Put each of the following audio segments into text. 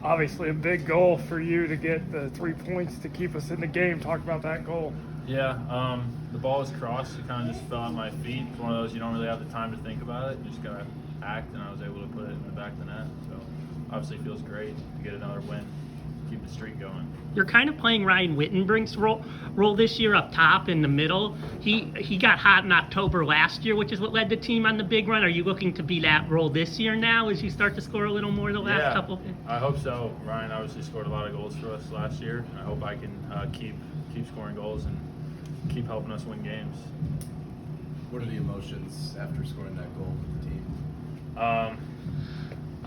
Obviously, a big goal for you to get the 3 points to keep us in the game. Talk about that goal. Yeah, the ball was crossed. It kind of just fell at my feet. It's one of those you don't really have the time to think about it. You just gotta act, and I was able to put it in the back of the net. So obviously, it feels great to get another win, keep the streak going. You're kind of playing Ryan Wittenbrink's role this year up top in the middle. He got hot in October last year, which is what led the team on the big run. Are you looking to be that role this year now as you start to score a little more the last couple? I hope so. Ryan obviously scored a lot of goals for us last year. I hope I can keep scoring goals and keep helping us win games. What are the emotions after scoring that goal with the team?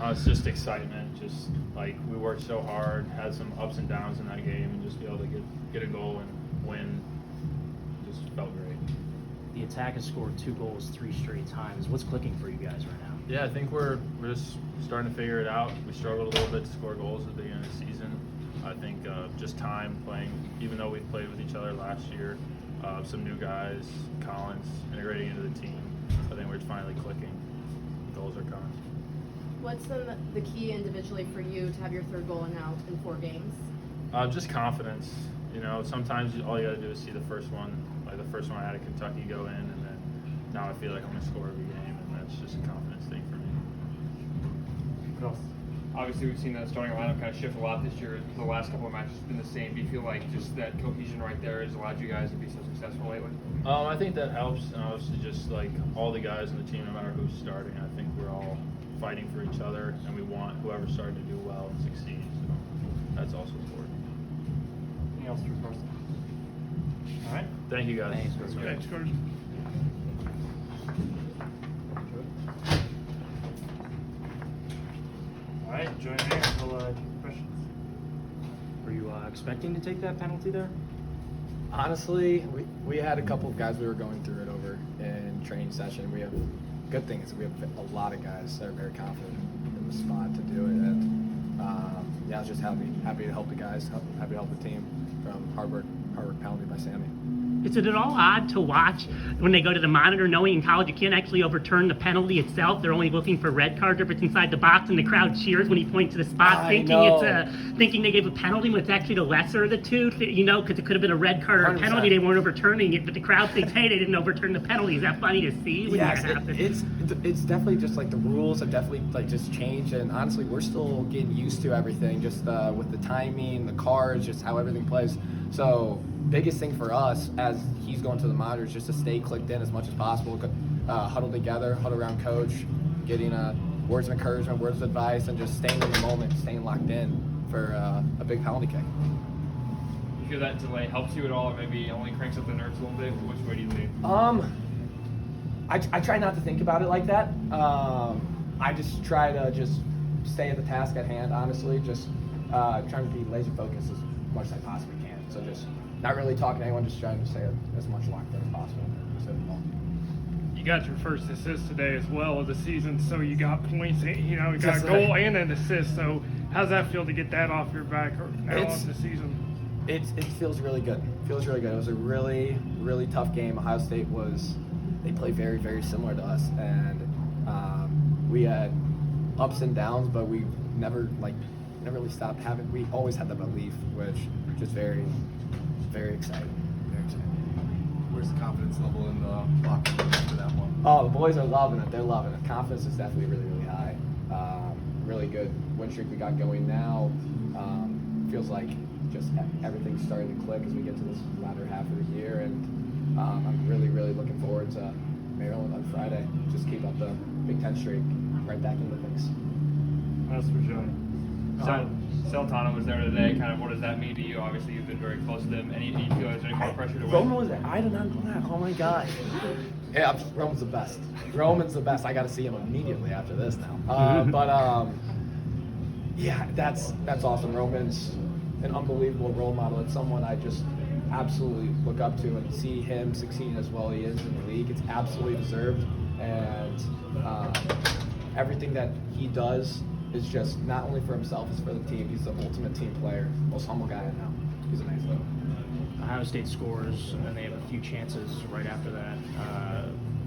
It's just excitement. Just like we worked so hard, had some ups and downs in that game, and just be able to get a goal and win just felt great. The Attack has scored 2 goals 3 straight times. What's clicking for you guys right now? Yeah, I think we're just starting to figure it out. We struggled a little bit to score goals at the beginning of the season. I think just time playing, even though we've played with each other last year, some new guys, Collins, integrating into the team. I think we're finally clicking. The goals are coming. What's the key individually for you to have your 3rd goal now in 4 games? Just confidence. You know, sometimes all you got to do is see the first one. Like the first one I had at Kentucky go in, and then now I feel like I'm going to score every game, and that's just a confidence thing for me. What else? Obviously, we've seen the starting lineup kind of shift a lot this year. The last couple of matches have been the same. Do you feel like just that cohesion right there has allowed you guys to be so successful lately? I think that helps, and obviously just like all the guys in the team, no matter who's starting, I think we're all fighting for each other, and we want whoever's starting to do well and succeed. So that's also important. Anything else for Carson? All right. Thank you guys. Thanks, That's Thanks, great. Coach. All right, join me and we'll take questions. Were you expecting to take that penalty there? Honestly, we had a couple of guys we were going through it over in training session. We have good thing is we have a lot of guys that are very confident in the spot to do it. And yeah, I was just happy to help the guys, happy to help the team from hard work penalty by Sammy. Is it at all odd to watch when they go to the monitor, knowing in college you can't actually overturn the penalty itself? They're only looking for red card if it's inside the box, and the crowd cheers when he points to the spot, thinking they gave a penalty when it's actually the lesser of the two. You know, because it could have been a red card or a 100%. penalty. They weren't overturning it, but the crowd thinks, hey, they didn't overturn the penalty. Is that funny to see when that happens? It's definitely just like the rules have definitely like just changed, and honestly, we're still getting used to everything, just with the timing, the cards, just how everything plays. So biggest thing for us as he's going to the monitors just to stay clicked in as much as possible, huddle together, huddle around coach, getting words of encouragement, words of advice, and just staying in the moment, staying locked in for a big penalty kick. You feel that delay helps you at all, or maybe only cranks up the nerves a little bit? Which way do you lean? I try not to think about it like that. I just try to just stay at the task at hand, honestly, just trying to be laser focused as much as I possibly can. So just not really talking to anyone, just trying to stay as much locked in as possible. You got your first assist today as well of the season, so you got points. You know, you got Yes, a goal and an assist. So how's that feel to get that off your back now It's- on the season? It feels really good. It feels really good. It was a really, really tough game. Ohio State they play very, very similar to us, and we had ups and downs, but we never really stopped having. We always had the belief, which just very, very exciting. Very exciting. Where's the confidence level in the locker room after that one? Oh, the boys are loving it. They're loving it. Confidence is definitely really, really high. Really good win streak we got going now. Feels like just everything's starting to click as we get to this latter half of the year, and I'm really, really looking forward to Maryland on Friday. Just keep up the Big Ten streak, right back into things. That's for sure. Celtano was there today. Kind of, what does that mean to you? Obviously, you've been very close to them. Any feel there's any more pressure to win? Roman was there. I did not know that. Oh my God. Yeah, Roman's the best. Roman's the best. I got to see him immediately after this now. Yeah, that's awesome. Roman's an unbelievable role model. It's someone I just absolutely look up to, and see him succeeding as well as he is in the league. It's absolutely deserved, and everything that he does is just not only for himself, it's for the team. He's the ultimate team player, most humble guy I know. He's amazing. Ohio State scores, and then they have a few chances right after that.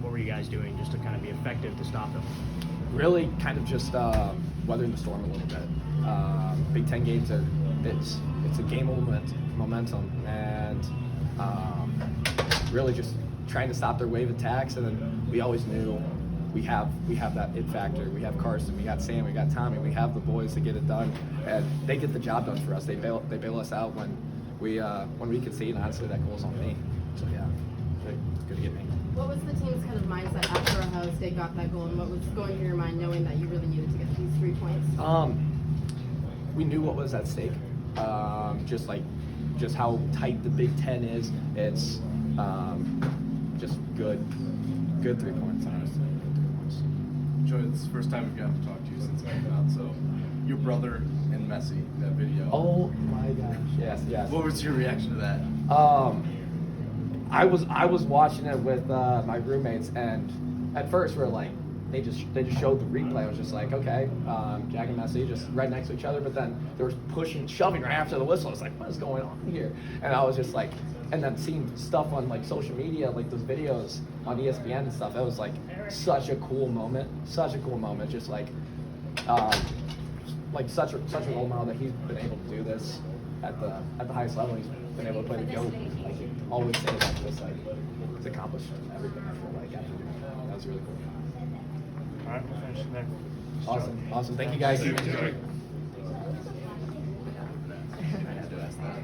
What were you guys doing just to kind of be effective to stop them? Really kind of just weathering the storm a little bit. Big Ten games are it's a game of momentum, and really just trying to stop their wave attacks. And then we always knew we have that it factor. We have Carson, we got Sam, we got Tommy. We have the boys to get it done, and they get the job done for us. They bail us out when we concede. And honestly, that goal's on me. So yeah, they're gonna get me. What was the team's kind of mindset after Ohio State got that goal, and what was going through your mind knowing that you really needed to get these 3 points? We knew what was at stake. Just how tight the Big Ten is. It's just good 3 points, honestly. Joey, this is the first time we've gotten to talk to you since coming out. So, your brother and Messi, that video. Oh my gosh! Yes. What was your reaction to that? I was watching it with my roommates, and at first we were like, they just showed the replay. I was just like, okay, Jack and Messi just right next to each other, but then there was pushing, shoving right after the whistle. I was like, what is going on here? And I was just like, and then seeing stuff on like social media, like those videos on ESPN and stuff. That was like such a cool moment. Just like such a role model that he's been able to do this at the highest level. He's been able to play the GOAT. Like always say that, just like he's accomplished everything. I feel like after doing that. That was really cool. All right, we'll finish there. Awesome. Thank you guys. I had to ask that.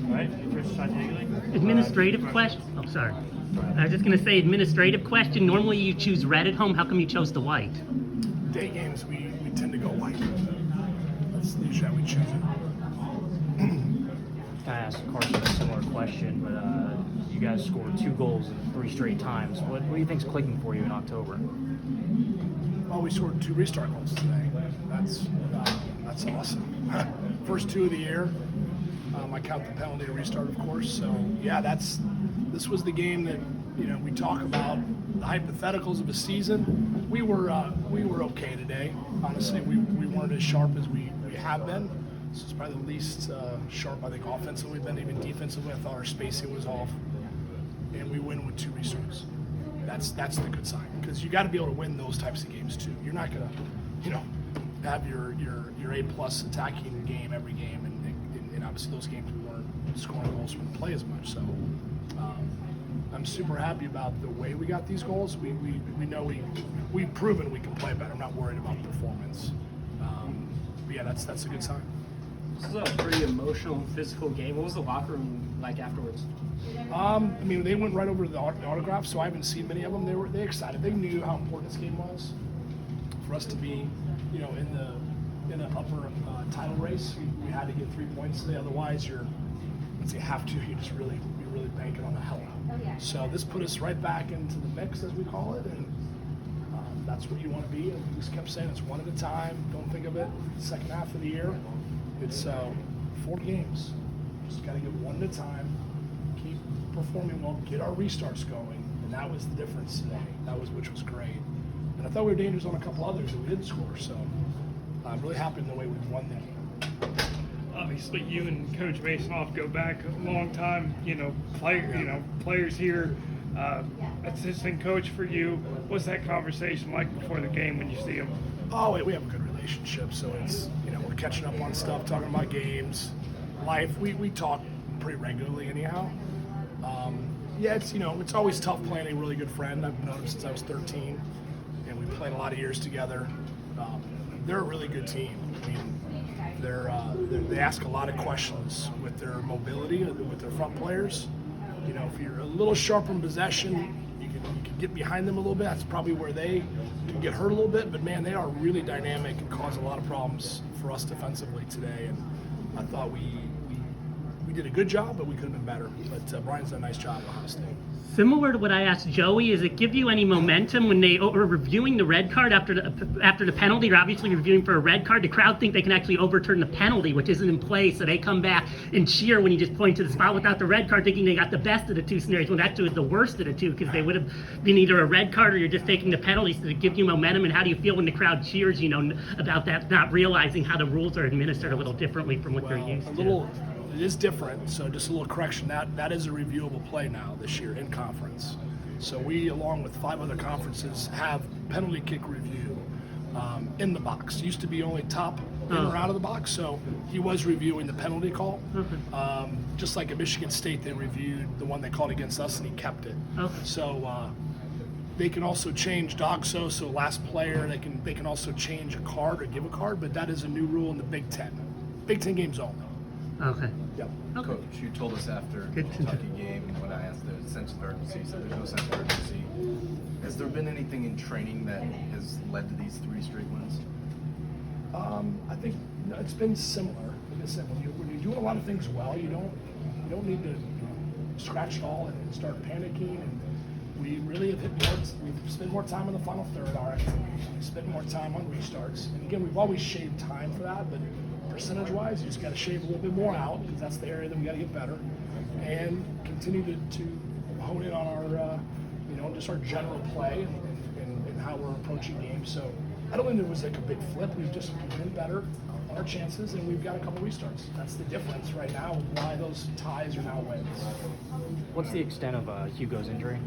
All right, Chris Santiago. Administrative question. Oh, sorry. I was just going to say administrative question. Normally you choose red at home. How come you chose the white? Day games, we tend to go white. That's usually how we choose it. I asked Carson a similar question, but you guys scored 2 goals in 3 straight times. What do you think's clicking for you in October? Well, we scored 2 restart goals today. That's awesome. First 2 of the year. I count the penalty and restart, of course. So yeah, this was the game that we talk about the hypotheticals of a season. We were okay today. Honestly, we weren't as sharp as we have been. This is probably the least sharp I think offensively we've been. Even defensively, I thought our spacing was off, and we win with 2 restarts. That's the good sign, because you got to be able to win those types of games too. You're not gonna have your A+ attacking game every game, and obviously those games we weren't scoring goals, we didn't play as much. So I'm super happy about the way we got these goals. We know we've proven we can play better. I'm not worried about performance. But yeah, that's a good sign. This is a pretty emotional, physical game. What was the locker room like afterwards? They went right over to the autographs, so I haven't seen many of them. They excited. They knew how important this game was for us to be, in the upper title race. We had to get 3 points today. Otherwise, you have to. You just be really banking on the hell out. So this put us right back into the mix, as we call it, and that's what you want to be. And we just kept saying it's one at a time. Don't think of it the second half of the year. It's 4 games. Just got to get one at a time. Keep performing well. Get our restarts going, and that was the difference today. Which was great. And I thought we were dangerous on a couple others that we didn't score. So I'm really happy in the way we won that game. Obviously, you and Coach Masonoff go back a long time. Players here, assistant coach for you. What's that conversation like before the game when you see them? Oh, we have a good relationship. So it's we're catching up on stuff, talking about games, life. We talk pretty regularly, anyhow. It's always tough playing a really good friend. I've known him since I was 13, and we played a lot of years together. They're a really good team. I mean, they ask a lot of questions with their mobility, with their front players. If you're a little sharp in possession, you can get behind them a little bit. That's probably where they can get hurt a little bit. But man, they are really dynamic and cause a lot of problems for us defensively today. And I thought we did a good job, but we could have been better. But Brian's done a nice job, honestly. Similar to what I asked Joey, does it give you any momentum when they were reviewing the red card after the penalty? You're obviously reviewing for a red card. The crowd think they can actually overturn the penalty, which isn't in play, so they come back and cheer when you just point to the spot without the red card, thinking they got the best of the 2 scenarios, when actually it was the worst of the 2, because they would have been either a red card or you're just taking the penalties. Does it give you momentum, and how do you feel when the crowd cheers, about that, not realizing how the rules are administered a little differently from what they're used to? it is different. So just a little correction. That is a reviewable play now this year in conference. So we, along with 5 other conferences, have penalty kick review in the box. Used to be only top in or out of the box. So he was reviewing the penalty call. Just like at Michigan State, they reviewed the one they called against us, and he kept it. So they can also change DOGSO, so last player. They can also change a card or give a card, but that is a new rule in the Big Ten. Big Ten games only. Okay. Yep. Coach, you told us after the Good. Kentucky game when I asked the sense of urgency, so there's no sense of urgency. Has there been anything in training that has led to these 3 straight wins? I think it's been similar. Like I said, when you're doing a lot of things well, you don't need to scratch it all and start panicking. And we really have we've spent more time in the final third. Our activities. We spent more time on restarts. And again, we've always shaved time for that, but percentage-wise, you just got to shave a little bit more out because that's the area that we got to get better, and continue to hone in on our, just our general play and how we're approaching games. So I don't think there was like a big flip. We've been better on our chances, and we've got a couple restarts. That's the difference right now. Why those ties are now wins. What's the extent of Hugo's injury?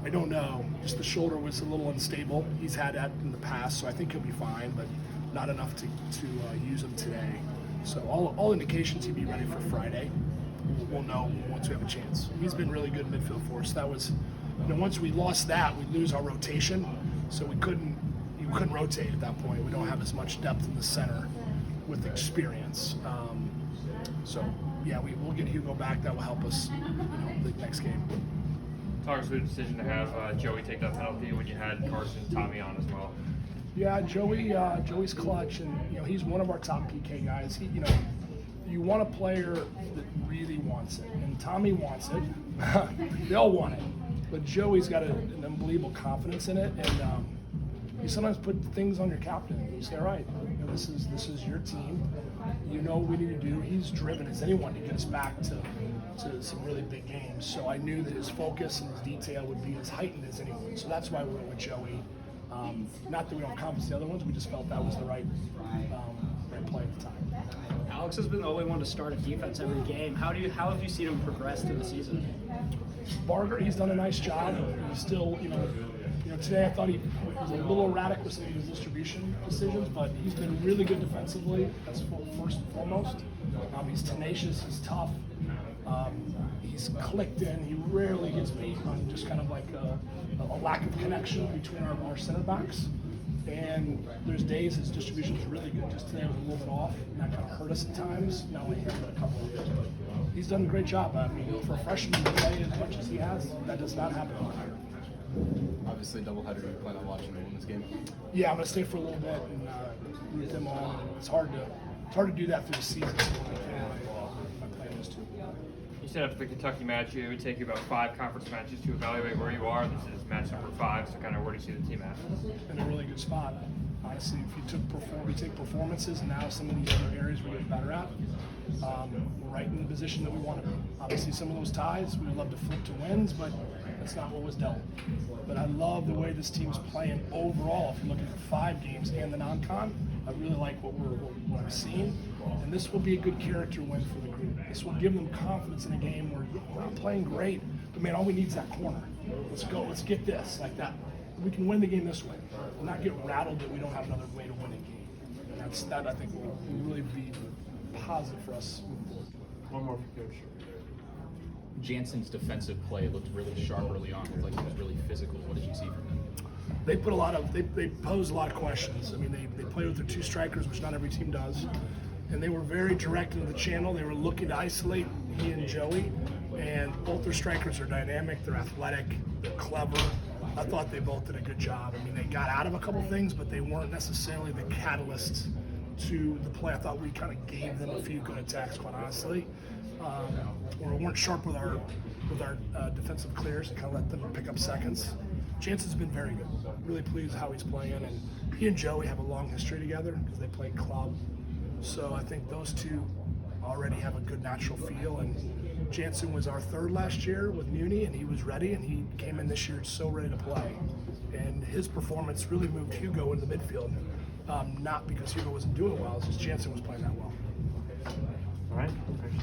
I don't know. Just the shoulder was a little unstable. He's had that in the past, so I think he'll be fine, but not enough to use him today. So all indications he'd be ready for Friday. We'll know once we have a chance. He's been really good midfield for us. That was, once we lost that, we'd lose our rotation, so we couldn't rotate at that point. We don't have as much depth in the center with experience. So yeah, we'll get Hugo back. That will help us, the next game. Talk us through the decision to have Joey take that penalty when you had Carson and Tommy on as well. Yeah, Joey's clutch, and he's one of our top PK guys. He, you want a player that really wants it, and Tommy wants it. They all want it, but Joey's got an unbelievable confidence in it, and you sometimes put things on your captain. You say, all right, this is your team. You know what we need to do. He's driven as anyone to get us back to some really big games. So I knew that his focus and his detail would be as heightened as anyone. So that's why we went with Joey. Not that we don't confidence the other ones, we just felt that was the right play at the time. Alex has been the only one to start a defense every game. How have you seen him progress through the season? Barger, he's done a nice job. He's still, today I thought he was a little erratic with some of his distribution decisions, but he's been really good defensively. That's first and foremost. He's tenacious. He's tough. He's clicked in. He rarely gets beat on just kind of like a lack of connection between our center backs. And there's days his distribution is really good. Just today was a little bit off, and that kind of hurt us at times. Not only him, but a couple of others. But he's done a great job. I mean, for a freshman to play as much as he has, that does not happen all year. Obviously, doubleheader. You plan on watching the women's game? Yeah, I'm gonna stay for a little bit and root them on. It's hard to do that through the season. So my plan is to. You said after the Kentucky match, it would take you about 5 conference matches to evaluate where you are. This is match number 5, so kind of where do you see the team at? In a really good spot. Honestly, if you take performances and now some of these other areas we're getting better at, we're right in the position that we want to be. Obviously, some of those ties we would love to flip to wins, but that's not what was dealt. But I love the way this team's playing overall. If you're looking for 5 games and the non-con, I really like what I'm seeing, and this will be a good character win for the group. This will give them confidence in a game where we're not playing great, but man, all we need is that corner. Let's go. Let's get this like that. We can win the game this way, and not get rattled that we don't have another way to win a game. And that I think will really be positive for us moving forward. One more for Coach. Jansen's defensive play looked really sharp early on. It looked like he was really physical. What did you see from him? They put they posed a lot of questions. I mean, they play with their 2 strikers, which not every team does, and they were very direct into the channel. They were looking to isolate he and Joey, and both their strikers are dynamic. They're athletic. They're clever. I thought they both did a good job. I mean, they got out of a couple things, but they weren't necessarily the catalyst to the play. I thought we kind of gave them a few good attacks, quite honestly. Or we weren't sharp with our defensive clears and kind of let them pick up seconds. Jansen's been very good. Really pleased how he's playing, and he and Joey have a long history together because they played club. So I think those two already have a good natural feel. And Jansen was our 3rd last year with Muni, and he was ready, and he came in this year so ready to play. And his performance really moved Hugo into the midfield. Not because Hugo wasn't doing well, it's just Jansen was playing that well.